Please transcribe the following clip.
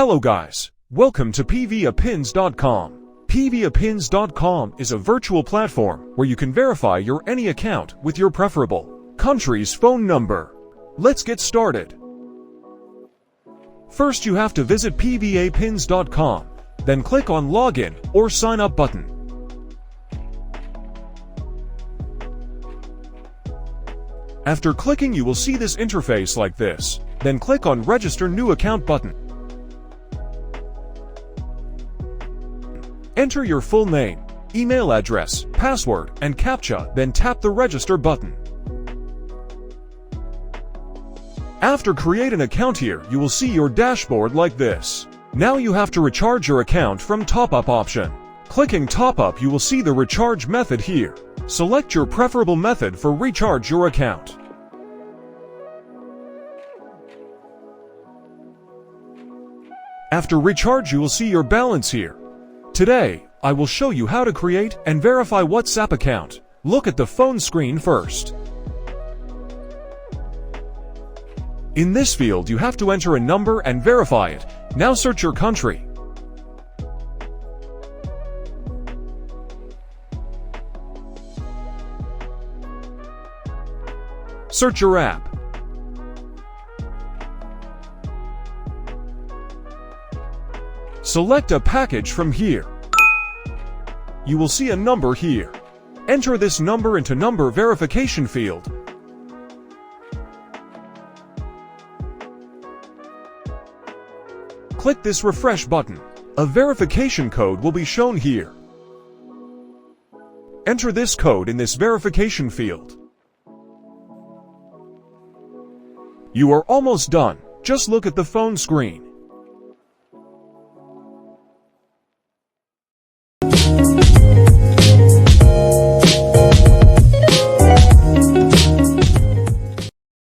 Hello guys, welcome to pvapins.com. pvapins.com is a virtual platform where you can verify your any account with your preferable country's phone number. Let's get started. First you have to visit pvapins.com, then click on Login or Sign Up button. After clicking you will see this interface like this, then click on Register New Account button. Enter your full name, email address, password, and CAPTCHA, then tap the Register button. After create an account here, you will see your dashboard like this. Now you have to recharge your account from Top Up option. Clicking Top Up you will see the recharge method here. Select your preferable method for recharge your account. After recharge you will see your balance here. Today, I will show you how to create and verify WhatsApp account. Look at the phone screen first. In this field you have to enter a number and verify it. Now search your country. Search your app. Select a package from here. You will see a number here. Enter this number into number verification field. Click this refresh button. A verification code will be shown here. Enter this code in this verification field. You are almost done. Just look at the phone screen.